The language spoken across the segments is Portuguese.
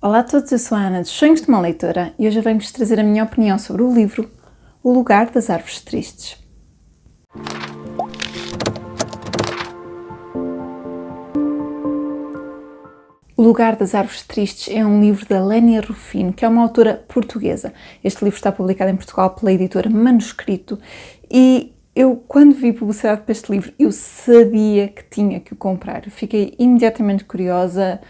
Olá a todos, eu sou a Ana dos Sonhos de uma Leitora e hoje eu venho-vos trazer a minha opinião sobre o livro O Lugar das Árvores Tristes. O Lugar das Árvores Tristes é um livro da Lénia Rufino, que é uma autora portuguesa. Este livro está publicado em Portugal pela editora Manuscrito e eu, quando vi publicidade para este livro, eu sabia que tinha que o comprar. Fiquei imediatamente curiosa,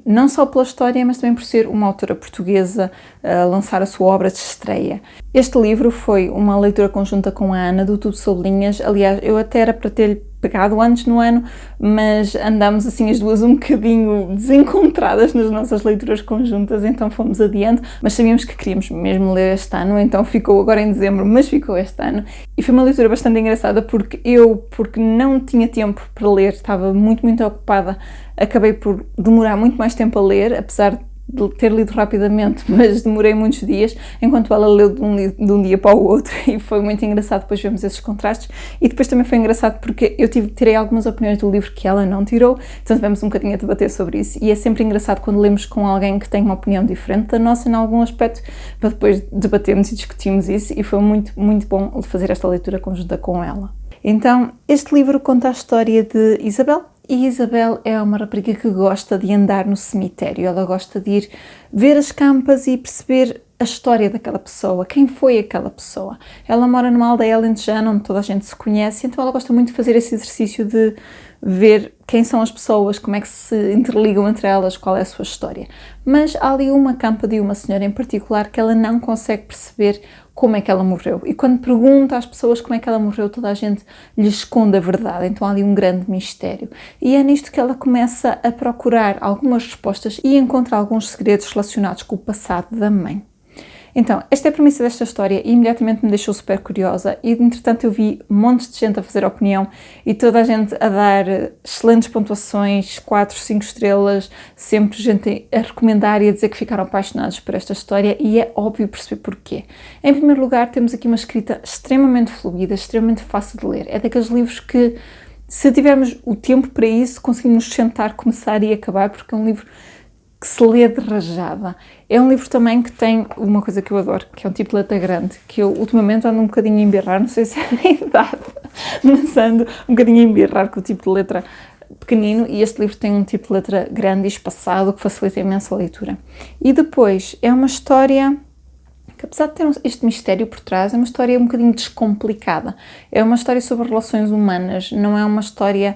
não só pela história, mas também por ser uma autora portuguesa a lançar a sua obra de estreia. Este livro foi uma leitura conjunta com a Ana, do Tudo Sob Linhas. Aliás, eu até era para ter-lhe pegado antes no ano, mas andámos assim as duas um bocadinho desencontradas nas nossas leituras conjuntas, então fomos adiante, mas sabíamos que queríamos mesmo ler este ano, então ficou agora em dezembro, mas ficou este ano. E foi uma leitura bastante engraçada porque não tinha tempo para ler, estava muito ocupada, acabei por demorar muito mais tempo a ler, apesar de ter lido rapidamente, mas demorei muitos dias, enquanto ela leu de um dia para o outro, e foi muito engraçado depois vermos esses contrastes. E depois também foi engraçado porque eu tirei algumas opiniões do livro que ela não tirou, então tivemos um bocadinho a debater sobre isso, e é sempre engraçado quando lemos com alguém que tem uma opinião diferente da nossa em algum aspecto, para depois debatermos e discutirmos isso, e foi muito bom fazer esta leitura conjunta com ela. Então, este livro conta a história de Isabel. E Isabel é uma rapariga que gosta de andar no cemitério, ela gosta de ir ver as campas e perceber a história daquela pessoa, quem foi aquela pessoa. Ela mora numa aldeia alentejana onde toda a gente se conhece, então ela gosta muito de fazer esse exercício de ver quem são as pessoas, como é que se interligam entre elas, qual é a sua história. Mas há ali uma campa de uma senhora em particular que ela não consegue perceber como é que ela morreu. E quando pergunta às pessoas como é que ela morreu, toda a gente lhe esconde a verdade. Então há ali um grande mistério. E é nisto que ela começa a procurar algumas respostas e encontra alguns segredos relacionados com o passado da mãe. Então, esta é a premissa desta história e imediatamente me deixou super curiosa e, entretanto, eu vi montes de gente a fazer opinião e toda a gente a dar excelentes pontuações, 4, 5 estrelas, sempre gente a recomendar e a dizer que ficaram apaixonados por esta história, e é óbvio perceber porquê. Em primeiro lugar, temos aqui uma escrita extremamente fluida, extremamente fácil de ler. É daqueles livros que, se tivermos o tempo para isso, conseguimos sentar, começar e acabar, porque é um livro que se lê de rajada. É um livro também que tem uma coisa que eu adoro, que é um tipo de letra grande, que eu ultimamente ando um bocadinho a embirrar, não sei se é a idade, mas ando um bocadinho a embirrar com o tipo de letra pequenino, e este livro tem um tipo de letra grande e espaçado que facilita imenso a leitura. E depois é uma história que, apesar de ter este mistério por trás, é uma história um bocadinho descomplicada. É uma história sobre relações humanas, não é uma história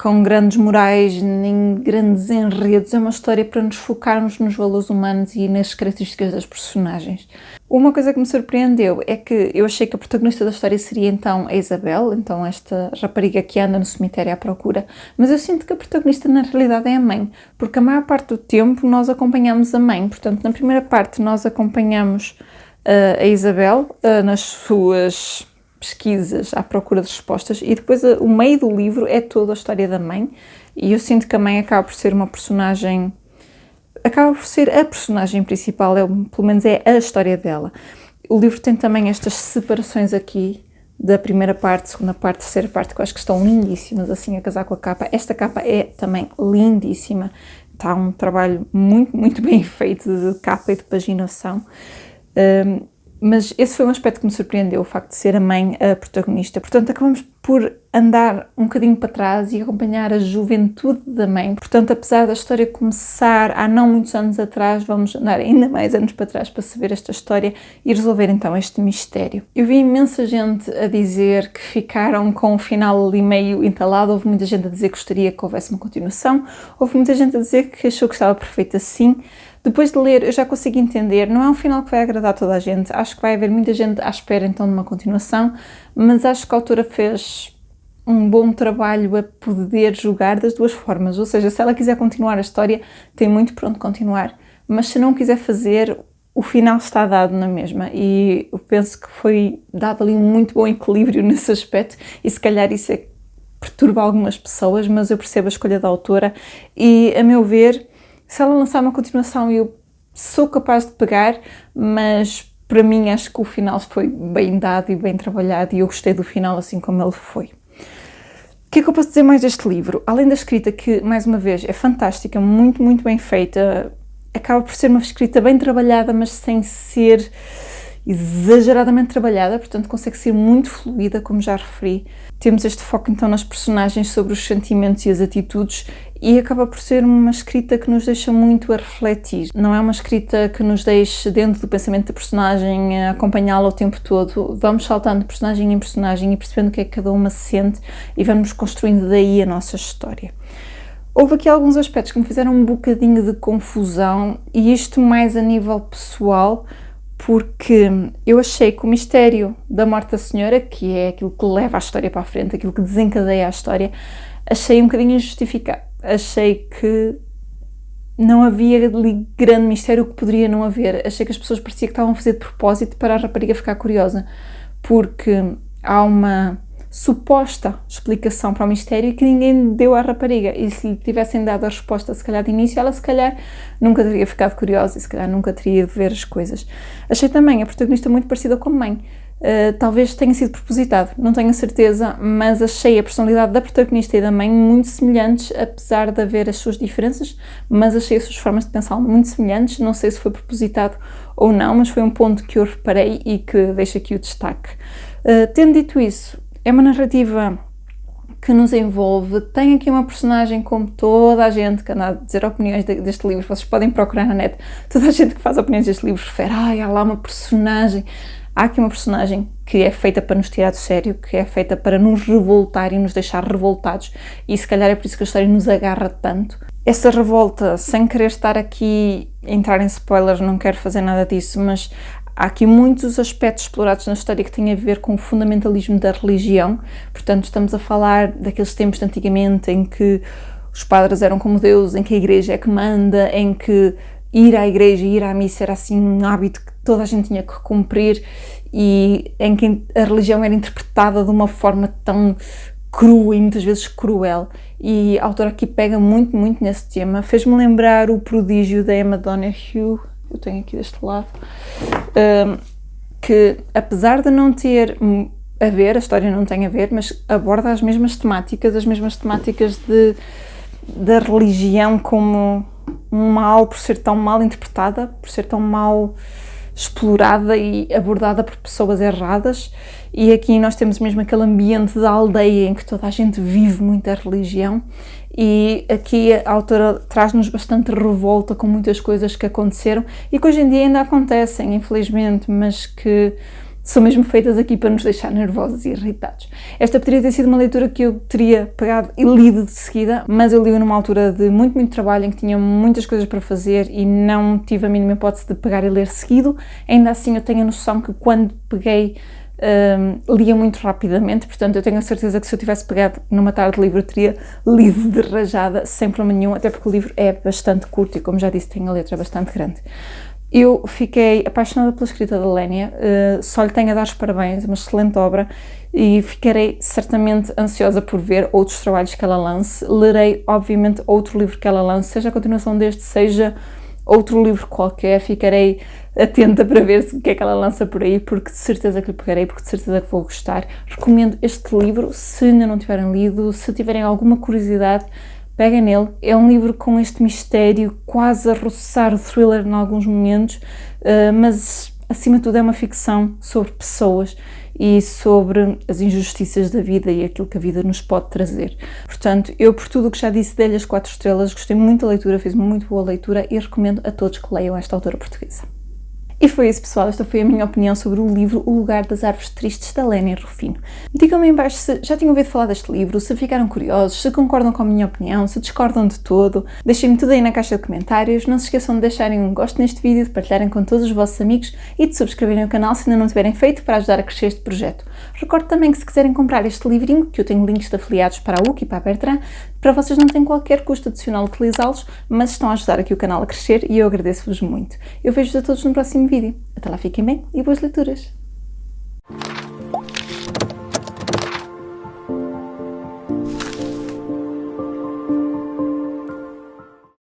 com grandes morais, nem grandes enredos, é uma história para nos focarmos nos valores humanos e nas características das personagens. Uma coisa que me surpreendeu é que eu achei que a protagonista da história seria então a Isabel, então esta rapariga que anda no cemitério à procura, mas eu sinto que a protagonista na realidade é a mãe, porque a maior parte do tempo nós acompanhamos a mãe. Portanto, na primeira parte nós acompanhamos a Isabel nas suas pesquisas à procura de respostas, e depois o meio do livro é toda a história da mãe, e eu sinto que a mãe acaba por ser a personagem principal, pelo menos é a história dela. O livro tem também estas separações aqui da primeira parte, segunda parte, terceira parte, que eu acho que estão lindíssimas, assim a casar com a capa. Esta capa é também lindíssima, está um trabalho muito bem feito de capa e de paginação. Mas esse foi um aspecto que me surpreendeu, o facto de ser a mãe a protagonista. Portanto, acabamos por andar um bocadinho para trás e acompanhar a juventude da mãe. Portanto, apesar da história começar há não muitos anos atrás, vamos andar ainda mais anos para trás para saber esta história e resolver então este mistério. Eu vi imensa gente a dizer que ficaram com o final ali meio entalado, houve muita gente a dizer que gostaria que houvesse uma continuação, houve muita gente a dizer que achou que estava perfeito assim. Depois de ler, eu já consigo entender, não é um final que vai agradar toda a gente, acho que vai haver muita gente à espera então de uma continuação, mas acho que a autora fez um bom trabalho a poder jogar das duas formas, ou seja, se ela quiser continuar a história, tem muito por onde continuar, mas se não quiser fazer, o final está dado na mesma, e eu penso que foi dado ali um muito bom equilíbrio nesse aspecto, e se calhar isso perturba algumas pessoas, mas eu percebo a escolha da autora, e a meu ver, se ela lançar uma continuação, eu sou capaz de pegar, mas para mim acho que o final foi bem dado e bem trabalhado, e eu gostei do final assim como ele foi. O que é que eu posso dizer mais deste livro? Além da escrita, que mais uma vez é fantástica, muito bem feita, acaba por ser uma escrita bem trabalhada, mas sem ser exageradamente trabalhada, portanto consegue ser muito fluida, como já referi. Temos este foco então nas personagens, sobre os sentimentos e as atitudes, e acaba por ser uma escrita que nos deixa muito a refletir. Não é uma escrita que nos deixe dentro do pensamento da personagem, a acompanhá-la o tempo todo. Vamos saltando de personagem em personagem e percebendo o que é que cada uma sente e vamos construindo daí a nossa história. Houve aqui alguns aspectos que me fizeram um bocadinho de confusão, e isto mais a nível pessoal, porque eu achei que o mistério da morte da senhora, que é aquilo que leva a história para a frente, aquilo que desencadeia a história, achei um bocadinho injustificado. Achei que não havia ali grande mistério, que poderia não haver. Achei que as pessoas parecia que estavam a fazer de propósito para a rapariga ficar curiosa, porque há uma suposta explicação para o mistério que ninguém deu à rapariga, e se lhe tivessem dado a resposta se calhar de início, ela se calhar nunca teria ficado curiosa e se calhar nunca teria ido ver as coisas. Achei também a protagonista muito parecida com a mãe. Talvez tenha sido propositado, não tenho a certeza, mas achei a personalidade da protagonista e da mãe muito semelhantes, apesar de haver as suas diferenças, mas achei as suas formas de pensar muito semelhantes. Não sei se foi propositado ou não, mas foi um ponto que eu reparei e que deixo aqui o destaque. Tendo dito isso, é uma narrativa que nos envolve. Tem aqui uma personagem, como toda a gente que anda a dizer opiniões deste livro, vocês podem procurar na net, toda a gente que faz opiniões deste livro refere, há lá uma personagem. Há aqui uma personagem que é feita para nos tirar do sério, que é feita para nos revoltar e nos deixar revoltados, e se calhar é por isso que a história nos agarra tanto. Essa revolta, sem querer estar aqui a entrar em spoilers, não quero fazer nada disso, mas há aqui muitos aspectos explorados na história que têm a ver com o fundamentalismo da religião. Portanto, estamos a falar daqueles tempos de antigamente em que os padres eram como Deus, em que a igreja é que manda, em que ir à igreja e ir à missa era assim um hábito que toda a gente tinha que cumprir, e em que a religião era interpretada de uma forma tão crua e muitas vezes cruel. E a autora aqui pega muito nesse tema. Fez-me lembrar O Prodígio, da Emma Donoghue, eu tenho aqui deste lado, que apesar de não ter a ver, a história não tem a ver, mas aborda as mesmas temáticas da religião como um mal, por ser tão mal interpretada, por ser tão mal explorada e abordada por pessoas erradas. E aqui nós temos mesmo aquele ambiente da aldeia em que toda a gente vive muito a religião, e aqui a autora traz-nos bastante revolta com muitas coisas que aconteceram e que hoje em dia ainda acontecem, infelizmente, mas que são mesmo feitas aqui para nos deixar nervosos e irritados. Esta poderia ter sido uma leitura que eu teria pegado e lido de seguida, mas eu li numa altura de muito trabalho, em que tinha muitas coisas para fazer e não tive a mínima hipótese de pegar e ler seguido. Ainda assim eu tenho a noção que quando peguei lia muito rapidamente, portanto eu tenho a certeza que se eu tivesse pegado numa tarde de livro eu teria lido de rajada sem problema nenhum, até porque o livro é bastante curto e, como já disse, tem a letra bastante grande. Eu fiquei apaixonada pela escrita da Lénia, só lhe tenho a dar os parabéns, uma excelente obra, e ficarei certamente ansiosa por ver outros trabalhos que ela lance. Lerei, obviamente, outro livro que ela lance, seja a continuação deste, seja outro livro qualquer. Ficarei atenta para ver o que é que ela lança por aí, porque de certeza que lhe pegarei, porque de certeza que vou gostar. Recomendo este livro, se ainda não tiverem lido, se tiverem alguma curiosidade, peguem nele. É um livro com este mistério, quase a roçar o thriller em alguns momentos, mas acima de tudo é uma ficção sobre pessoas e sobre as injustiças da vida e aquilo que a vida nos pode trazer. Portanto, eu, por tudo o que já disse, dei-lhe as 4 estrelas, gostei muito da leitura, fiz uma muito boa leitura e recomendo a todos que leiam esta autora portuguesa. E foi isso, pessoal, esta foi a minha opinião sobre o livro O Lugar das Árvores Tristes, da Lénia Rufino. Digam-me em baixo se já tinham ouvido falar deste livro, se ficaram curiosos, se concordam com a minha opinião, se discordam de todo. Deixem-me tudo aí na caixa de comentários. Não se esqueçam de deixarem um gosto neste vídeo, de partilharem com todos os vossos amigos e de subscreverem o canal se ainda não tiverem feito, para ajudar a crescer este projeto. Recordo também que, se quiserem comprar este livrinho, que eu tenho links de afiliados para a UC e para a Bertrand, para vocês não tem qualquer custo adicional utilizá-los, mas estão a ajudar aqui o canal a crescer e eu agradeço-vos muito. Eu vejo-vos a todos no próximo vídeo. Até lá, fiquem bem e boas leituras!